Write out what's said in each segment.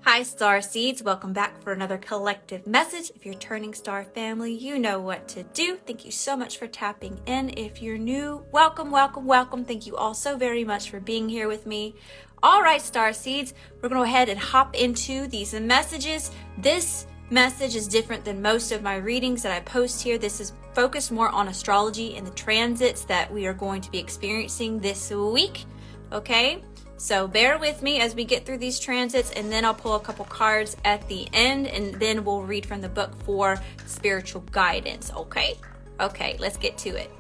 Hi Star Seeds, welcome back for another collective message. If you're turning Star family, you know what to do. Thank you so much for tapping in. If you're new, welcome. Thank you all so very much for being here with me. All right, Star Seeds, we're going to go ahead and hop into these messages. This message is different than most of my readings that I post here. This is focused more on astrology and the transits that we are going to be experiencing this week. Okay? So bear with me as we get through these transits, and then I'll pull a couple cards at the end, and then we'll read from the book for spiritual guidance. Okay, let's get to it.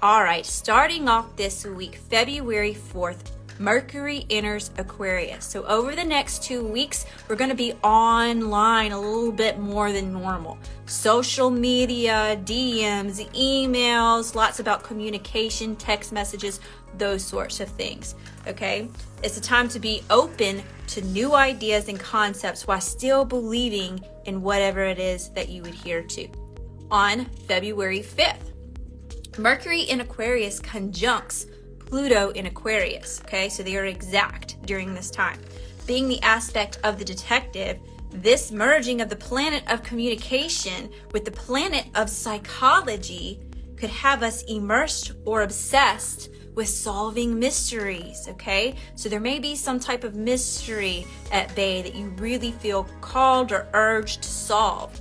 All right, starting off this week, February 4th, Mercury enters Aquarius. So over the next 2 weeks, we're going to be online a little bit more than normal. Social media, DMs, emails, lots about communication, text messages, those sorts of things. Okay, it's a time to be open to new ideas and concepts while still believing in whatever it is that you adhere to. On February 5th, Mercury in Aquarius conjuncts Pluto in Aquarius. Okay, so they are exact during this time. Being the aspect of the detective, this merging of the planet of communication with the planet of psychology could have us immersed or obsessed with solving mysteries, okay? So there may be some type of mystery at bay that you really feel called or urged to solve.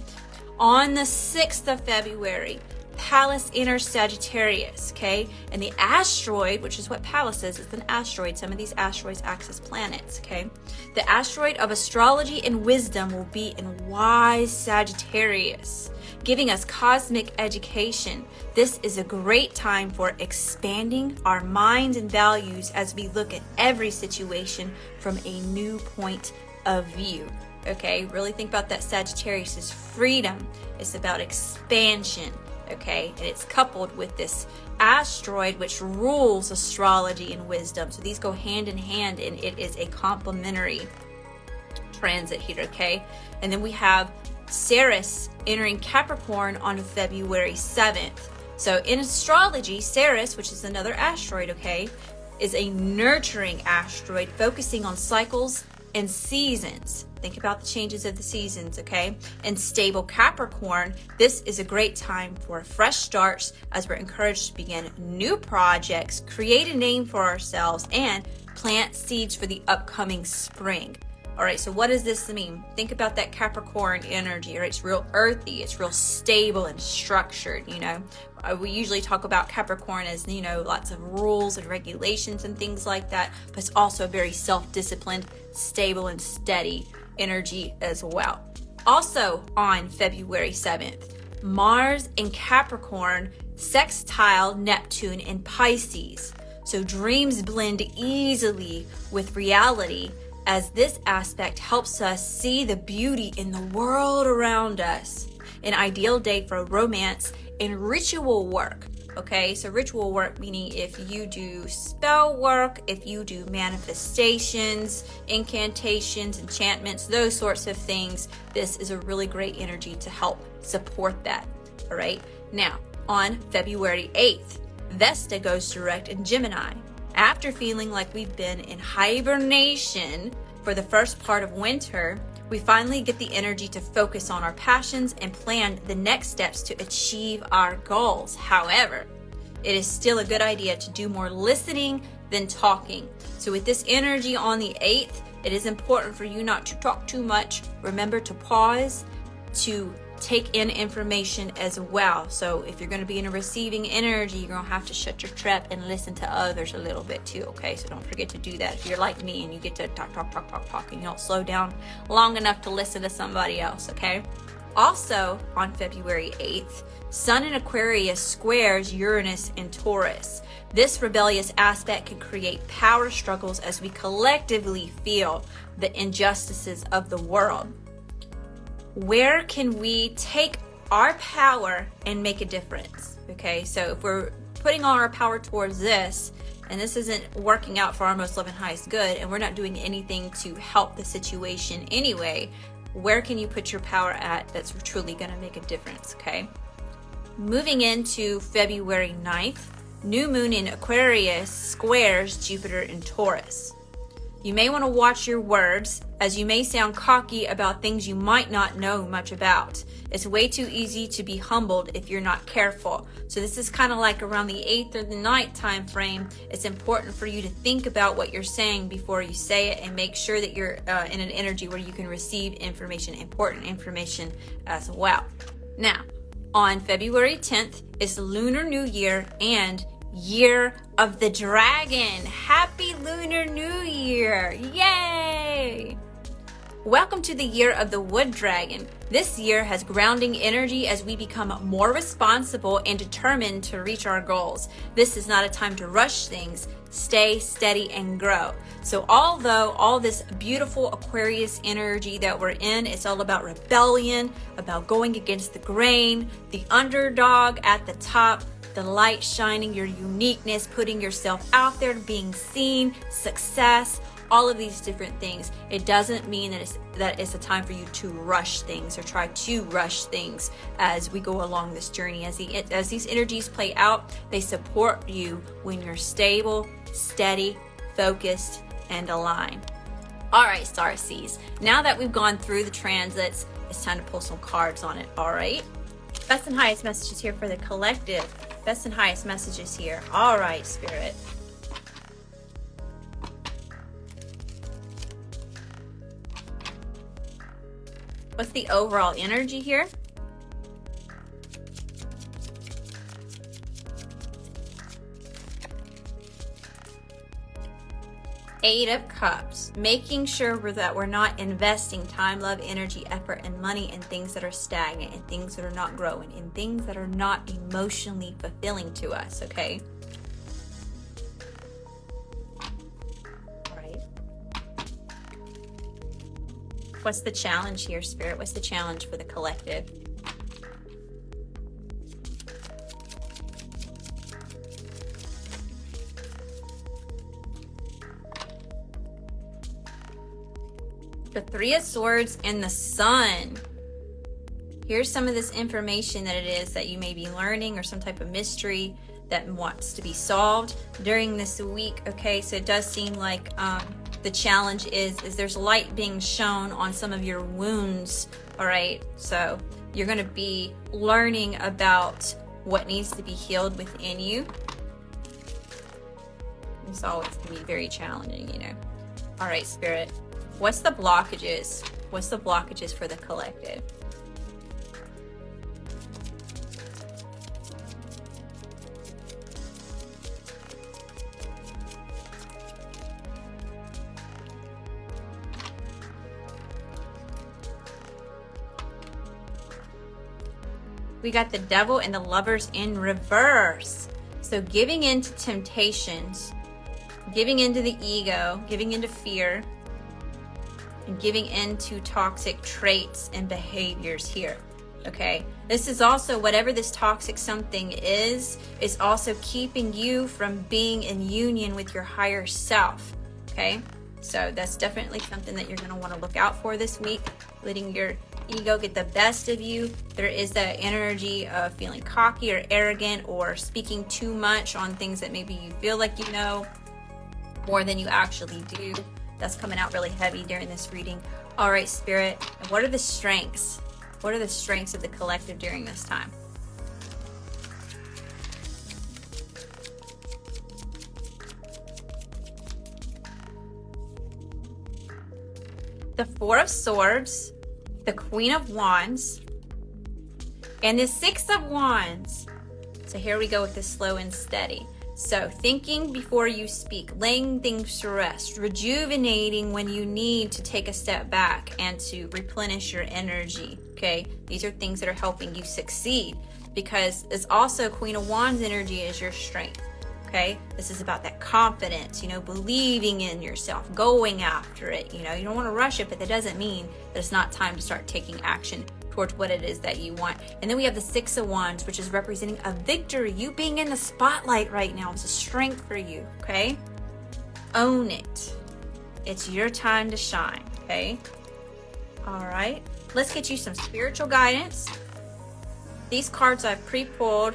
On the 6th of February, Pallas enters Sagittarius, okay? And the asteroid, which is what Pallas is, it's an asteroid. Some of these asteroids act as planets, okay? The asteroid of astrology and wisdom will be in wise Sagittarius, giving us cosmic education. This is a great time for expanding our minds and values as we look at every situation from a new point of view. Okay, really think about that. Sagittarius is freedom. It's about expansion. Okay, and it's coupled with this asteroid which rules astrology and wisdom. So these go hand in hand, and it is a complementary transit here, okay? And then we have Ceres entering Capricorn on February 7th. So in astrology, Ceres, which is another asteroid, okay, is a nurturing asteroid focusing on cycles and seasons. Think about the changes of the seasons, okay? And stable Capricorn, this is a great time for fresh starts as we're encouraged to begin new projects, create a name for ourselves, and plant seeds for the upcoming spring. All right, so what does this mean? Think about that Capricorn energy, right? It's real earthy, it's real stable and structured, you know? We usually talk about Capricorn as, you know, lots of rules and regulations and things like that, but it's also very self-disciplined, stable, and steady energy as well. Also on February 7th, Mars in Capricorn sextile Neptune in Pisces. So dreams blend easily with reality, as this aspect helps us see the beauty in the world around us. An ideal day for romance and ritual work. Okay, so ritual work meaning if you do spell work, if you do manifestations, incantations, enchantments, those sorts of things, this is a really great energy to help support that. All right, now on February 8th, Vesta goes direct in Gemini. After feeling like we've been in hibernation for the first part of winter, we finally get the energy to focus on our passions and plan the next steps to achieve our goals. However, it is still a good idea to do more listening than talking. So with this energy on the 8th, it is important for you not to talk too much. Remember to pause, to take in information as well. So if you're going to be in a receiving energy, you're going to have to shut your trap and listen to others a little bit too, okay? So don't forget to do that. If you're like me and you get to talk, and you don't slow down long enough to listen to somebody else, okay? Also on February 8th, Sun in Aquarius squares Uranus in Taurus. This rebellious aspect can create power struggles as we collectively feel the injustices of the world. Where can we take our power and make a difference? Okay, so if we're putting all our power towards this, and this isn't working out for our most love and highest good, and we're not doing anything to help the situation anyway, where can you put your power at that's truly going to make a difference, okay? Moving into February 9th, new moon in Aquarius squares Jupiter in Taurus. You may want to watch your words, as you may sound cocky about things you might not know much about. It's way too easy to be humbled if you're not careful. So this is kind of like around the 8th or the 9th time frame. It's important for you to think about what you're saying before you say it, and make sure that you're in an energy where you can receive information, important information as well. Now, on February 10th is Lunar New Year and Year of the Dragon. Happy Lunar New Year! Yay! Welcome to the Year of the Wood Dragon. This year has grounding energy as we become more responsible and determined to reach our goals. This is not a time to rush things. Stay steady and grow. So although all this beautiful Aquarius energy that we're in, it's all about rebellion, about going against the grain, the underdog at the top, the light shining, your uniqueness, putting yourself out there, being seen, success, all of these different things. It doesn't mean that it's a time for you to rush things or try to rush things as we go along this journey. As these energies play out, they support you when you're stable, steady, focused, and aligned. All right, Starseeds. Now that we've gone through the transits, it's time to pull some cards on it. All right. Best and highest messages here for the collective. Best and highest messages here. All right, Spirit. What's the overall energy here? Eight of Cups. Making sure that we're not investing time, love, energy, effort, and money in things that are stagnant, in things that are not growing, in things that are not emotionally fulfilling to us, okay? What's the challenge here, Spirit? What's the challenge for the collective? The Three of Swords and the Sun. Here's some of this information that it is that you may be learning, or some type of mystery that wants to be solved during this week. Okay, so it does seem like the challenge is there's light being shown on some of your wounds. All right, so you're going to be learning about what needs to be healed within you. It's always going to be very challenging, you know. All right, Spirit, what's the blockages? What's the blockages for the collective? We got the Devil and the Lovers in reverse. So giving in to temptations, giving into the ego, giving into fear, and giving into toxic traits and behaviors here. Okay, this is also, whatever this toxic something is also keeping you from being in union with your higher self. Okay, so that's definitely something that you're going to want to look out for this week, letting your ego get the best of you. There is that energy of feeling cocky or arrogant, or speaking too much on things that maybe you feel like you know more than you actually do. That's coming out really heavy during this reading. All right, Spirit, and what are the strengths? What are the strengths of the collective during this time? The Four of Swords, the Queen of Wands, and the Six of Wands. So here we go with the slow and steady. So thinking before you speak, laying things to rest, rejuvenating when you need to take a step back and to replenish your energy, okay? These are things that are helping you succeed, because it's also Queen of Wands energy is your strength, okay? This is about that confidence, you know, believing in yourself, going after it, you know? You don't want to rush it, but that doesn't mean that it's not time to start taking action towards what it is that you want. And then we have the Six of Wands, which is representing a victory. You being in the spotlight right now is a strength for you, okay? Own it. It's your time to shine, okay? All right, let's get you some spiritual guidance. These cards I've pre-pulled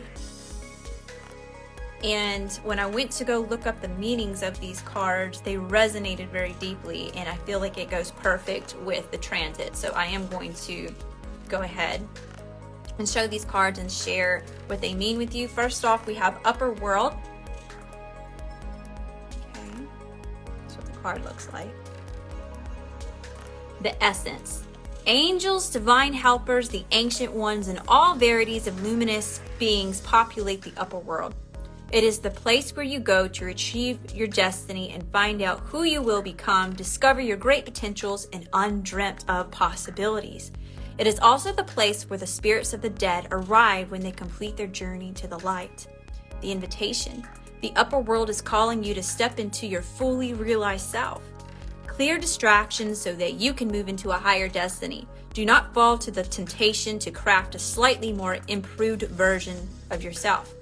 And when I went to go look up the meanings of these cards, they resonated very deeply, and I feel like it goes perfect with the transit. So I am going to go ahead and show these cards and share what they mean with you. First off, we have Upper World. Okay, that's what the card looks like. The Essence. Angels, divine helpers, the ancient ones, and all varieties of luminous beings populate the upper world. It is the place where you go to achieve your destiny and find out who you will become, discover your great potentials and undreamt of possibilities. It is also the place where the spirits of the dead arrive when they complete their journey to the light. The invitation. The upper world is calling you to step into your fully realized self. Clear distractions so that you can move into a higher destiny. Do not fall to the temptation to craft a slightly more improved version of yourself.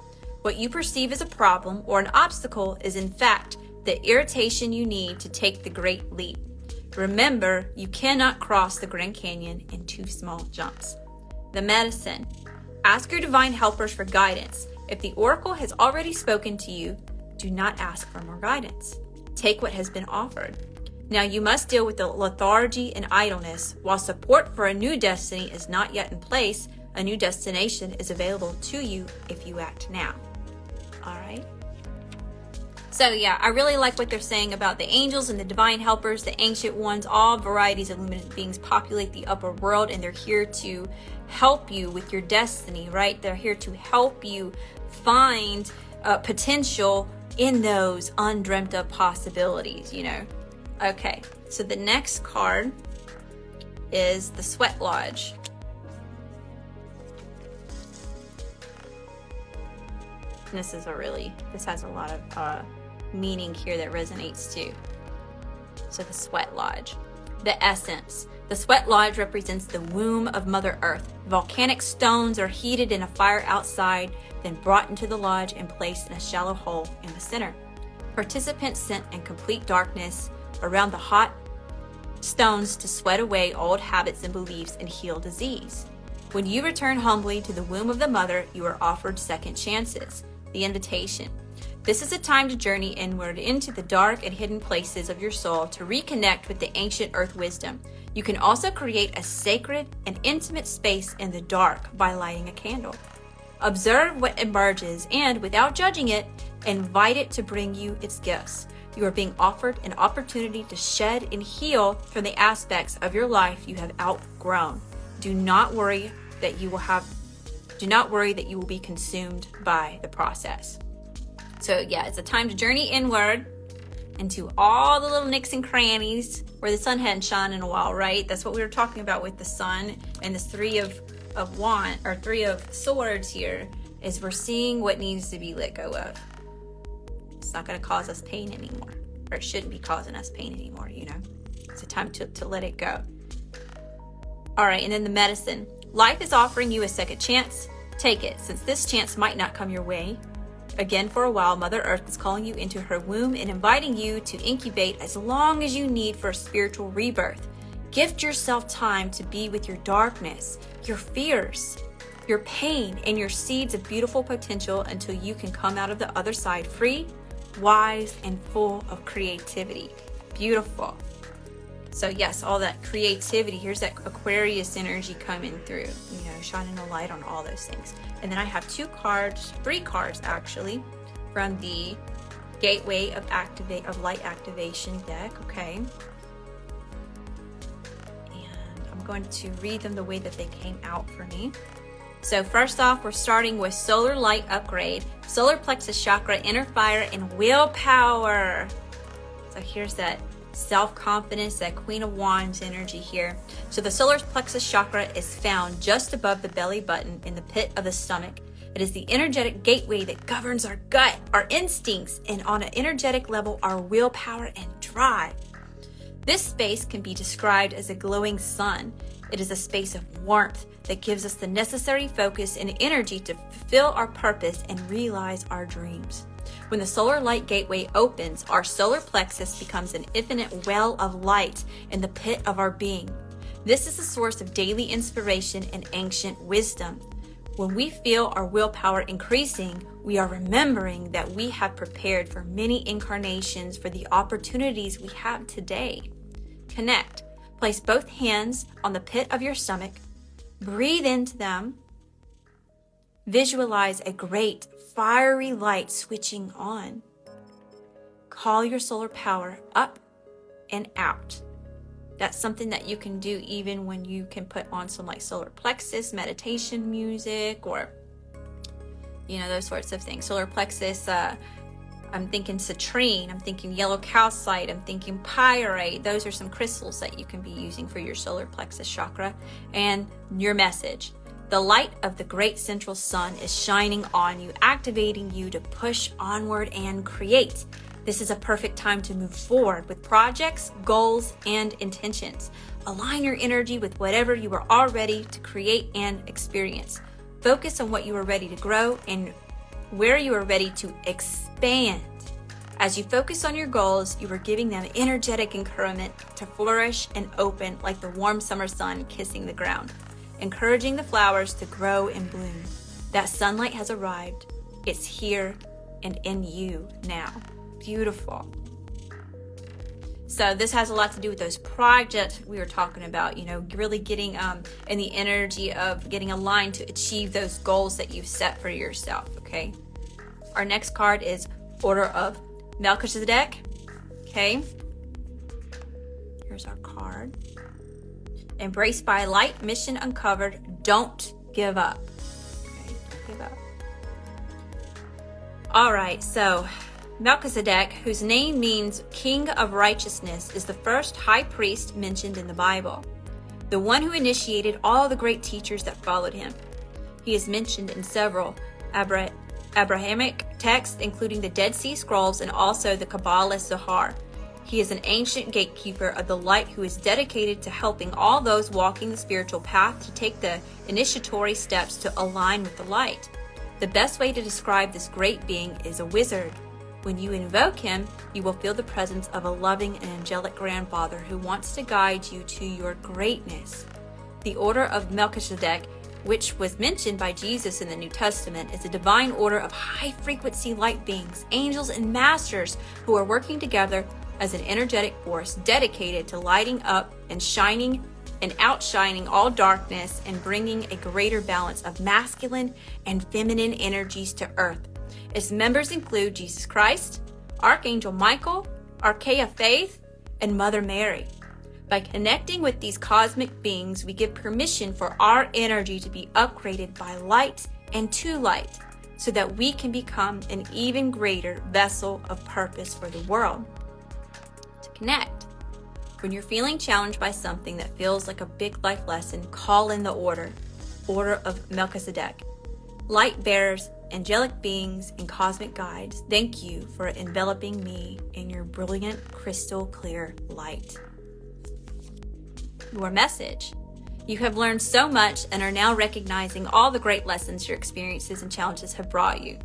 What you perceive as a problem or an obstacle is in fact the irritation you need to take the great leap. Remember, you cannot cross the Grand Canyon in 2 small jumps. The Medicine. Ask your divine helpers for guidance. If the oracle has already spoken to you, do not ask for more guidance. Take what has been offered. Now you must deal with the lethargy and idleness. While support for a new destiny is not yet in place, a new destination is available to you if you act now. All right. So yeah, I really like what they're saying about the angels and the divine helpers, the ancient ones. All varieties of luminous beings populate the upper world, and they're here to help you with your destiny, right? They're here to help you find potential in those undreamt of possibilities, you know. Okay, so the next card is the Sweat Lodge. This has a lot of meaning here that resonates too. So the Sweat Lodge. The Essence. The Sweat Lodge represents the womb of Mother Earth. Volcanic stones are heated in a fire outside, then brought into the lodge and placed in a shallow hole in the center. Participants sit in complete darkness around the hot stones to sweat away old habits and beliefs and heal disease. When you return humbly to the womb of the mother, you are offered second chances. The Invitation. This is a time to journey inward into the dark and hidden places of your soul to reconnect with the ancient earth wisdom. You can also create a sacred and intimate space in the dark by lighting a candle. Observe what emerges and, without judging it, invite it to bring you its gifts. You are being offered an opportunity to shed and heal from the aspects of your life you have outgrown. Do not worry that you will be consumed by the process. So yeah, it's a time to journey inward into all the little nicks and crannies where the sun hadn't shone in a while, right? That's what we were talking about with the sun and this Three of Swords here, is we're seeing what needs to be let go of. It's not going to cause us pain anymore, or it shouldn't be causing us pain anymore, you know? It's a time to let it go. All right, and then the Medicine. Life is offering you a second chance. Take it, since this chance might not come your way. Again, for a while, Mother Earth is calling you into her womb and inviting you to incubate as long as you need for a spiritual rebirth. Gift yourself time to be with your darkness, your fears, your pain, and your seeds of beautiful potential until you can come out of the other side free, wise, and full of creativity. Beautiful. So yes, all that creativity, here's that Aquarius energy coming through, you know, shining a light on all those things. And then I have 3 cards actually, from the Gateway of Light Activation deck, okay? And I'm going to read them the way that they came out for me. So first off, we're starting with Solar Light Upgrade, Solar Plexus Chakra, Inner Fire, and Willpower. So here's that self-confidence, that Queen of Wands energy here. So the solar plexus chakra is found just above the belly button in the pit of the stomach. It is the energetic gateway that governs our gut, our instincts, and on an energetic level, our willpower and drive. This space can be described as a glowing sun. It is a space of warmth that gives us the necessary focus and energy to fulfill our purpose and realize our dreams. When the solar light gateway opens, our solar plexus becomes an infinite well of light in the pit of our being. This is the source of daily inspiration and ancient wisdom. When we feel our willpower increasing, we are remembering that we have prepared for many incarnations for the opportunities we have today. Connect. Place both hands on the pit of your stomach. Breathe into them. Visualize a great fiery light switching on. Call your solar power up and out. That's something that you can do even when you can put on some like solar plexus meditation music, or those sorts of things. Solar plexus, I'm thinking citrine, I'm thinking yellow calcite, I'm thinking pyrite. Those are some crystals that you can be using for your solar plexus chakra. And your message: the light of the great central sun is shining on you, activating you to push onward and create. This is a perfect time to move forward with projects, goals, and intentions. Align your energy with whatever you are all ready to create and experience. Focus on what you are ready to grow and where you are ready to expand. As you focus on your goals, you are giving them energetic encouragement to flourish and open like the warm summer sun kissing the ground, encouraging the flowers to grow and bloom. That sunlight has arrived. It's here and in you now. Beautiful. So this has a lot to do with those projects we were talking about, really getting in the energy of getting aligned to achieve those goals that you've set for yourself, okay? Our next card is Order of Melchizedek, okay? Here's our card. Embraced by light, mission uncovered, don't give up. Okay, don't give up. All right, so Melchizedek, whose name means King of Righteousness, is the first high priest mentioned in the Bible, the one who initiated all the great teachers that followed him. He is mentioned in several Abrahamic texts, including the Dead Sea Scrolls and also the Kabbalah Zohar. He is an ancient gatekeeper of the light who is dedicated to helping all those walking the spiritual path to take the initiatory steps to align with the light. The best way to describe this great being is a wizard. When you invoke him, you will feel the presence of a loving and angelic grandfather who wants to guide you to your greatness. The Order of Melchizedek, which was mentioned by Jesus in the New Testament, is a divine order of high-frequency light beings, angels, and masters who are working together as an energetic force dedicated to lighting up and shining and outshining all darkness and bringing a greater balance of masculine and feminine energies to Earth. Its members include Jesus Christ, Archangel Michael, Archea Faith, and Mother Mary. By connecting with these cosmic beings, we give permission for our energy to be upgraded by light and to light, so that we can become an even greater vessel of purpose for the world. To connect. When you're feeling challenged by something that feels like a big life lesson, call in the Order of Melchizedek. Light bearers, angelic beings, and cosmic guides, thank you for enveloping me in your brilliant, crystal clear light. Your message. You have learned so much and are now recognizing all the great lessons your experiences and challenges have brought you.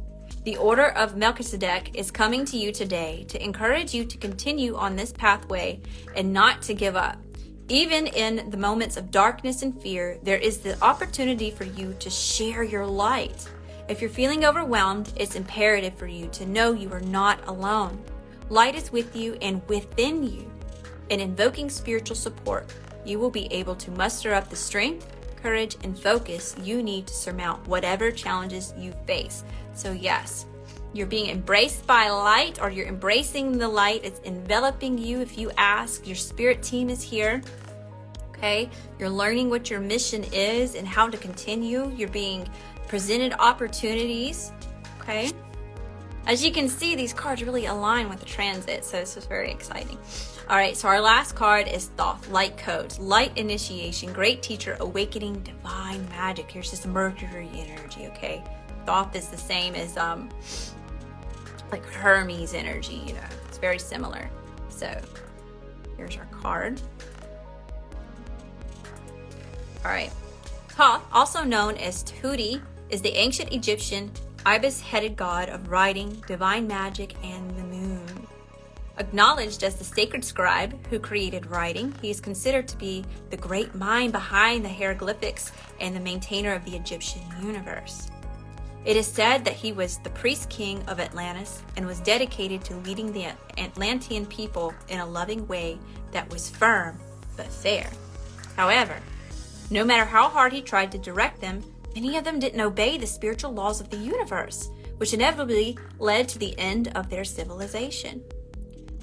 The Order of Melchizedek is coming to you today to encourage you to continue on this pathway and not to give up. Even in the moments of darkness and fear, there is the opportunity for you to share your light. If you're feeling overwhelmed, it's imperative for you to know you are not alone. Light is with you and within you. In invoking spiritual support, you will be able to muster up the strength, courage, and focus you need to surmount whatever challenges you face. So yes, you're being embraced by light, or you're embracing the light. It's enveloping you. If you ask, your spirit team is here. Okay, you're learning what your mission is and how to continue. You're being presented opportunities. Okay, as you can see, these cards really align with the transit, so this is very exciting. All right, so our last card is Thoth, Light Codes, Light Initiation, Great Teacher, Awakening, Divine Magic. Here's this Mercury energy, okay? Thoth is the same as like Hermes energy, it's very similar. So here's our card. All right, Thoth, also known as Tahuti, is the ancient Egyptian ibis-headed god of writing, divine magic, and the moon. Acknowledged as the sacred scribe who created writing, he is considered to be the great mind behind the hieroglyphics and the maintainer of the Egyptian universe. It is said that he was the priest king of Atlantis and was dedicated to leading the Atlantean people in a loving way that was firm but fair. However, no matter how hard he tried to direct them, many of them didn't obey the spiritual laws of the universe, which inevitably led to the end of their civilization.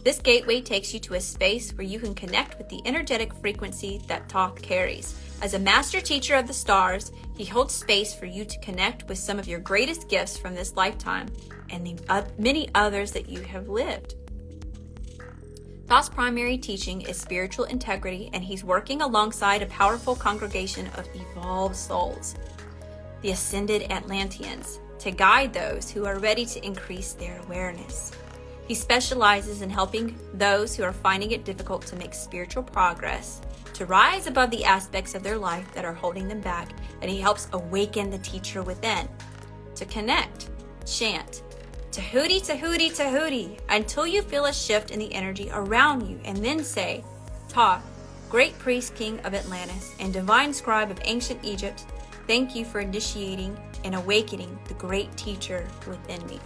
This gateway takes you to a space where you can connect with the energetic frequency that Thoth carries. As a master teacher of the stars, he holds space for you to connect with some of your greatest gifts from this lifetime and the many others that you have lived. Thoth's primary teaching is spiritual integrity, and he's working alongside a powerful congregation of evolved souls, the ascended Atlanteans, to guide those who are ready to increase their awareness. He specializes in helping those who are finding it difficult to make spiritual progress, to rise above the aspects of their life that are holding them back, and he helps awaken the teacher within, to connect, chant, Tahuti, Tahuti, Tahuti, until you feel a shift in the energy around you, and then say, Thoth, great priest king of Atlantis and divine scribe of ancient Egypt, thank you for initiating and awakening the great teacher within me.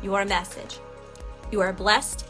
Your message. You are blessed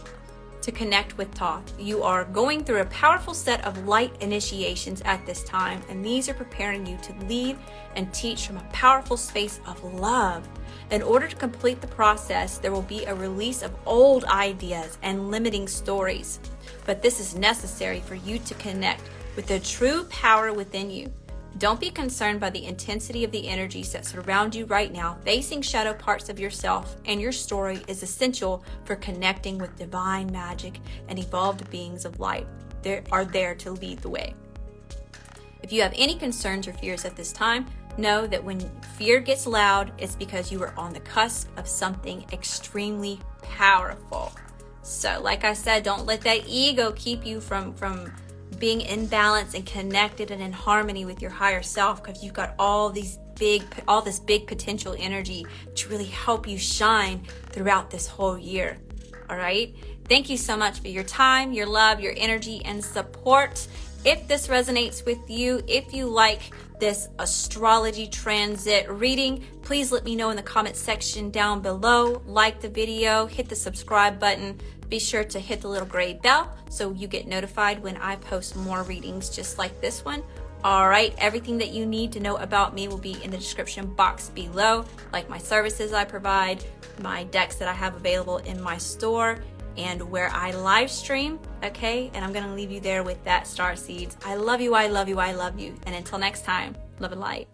to connect with Thoth. You are going through a powerful set of light initiations at this time, and these are preparing you to lead and teach from a powerful space of love. In order to complete the process, there will be a release of old ideas and limiting stories. But this is necessary for you to connect with the true power within you. Don't be concerned by the intensity of the energies that surround you right now. Facing shadow parts of yourself and your story is essential for connecting with divine magic and evolved beings of light. They are there to lead the way. If you have any concerns or fears at this time, know that when fear gets loud, it's because you are on the cusp of something extremely powerful. So, like I said, don't let that ego keep you from being in balance and connected and in harmony with your higher self, because you've got all this big potential energy to really help you shine throughout this whole year. All right. Thank you so much for your time, your love, your energy, and support. If this resonates with you, if you like this astrology transit reading, please let me know in the comment section down below. Like the video, hit the subscribe button. Be sure to hit the little gray bell so you get notified when I post more readings just like this one. All right, everything that you need to know about me will be in the description box below, like my services I provide, my decks that I have available in my store, and where I live stream, okay? And I'm gonna leave you there with that, Starseeds. I love you, I love you, I love you. And until next time, love and light.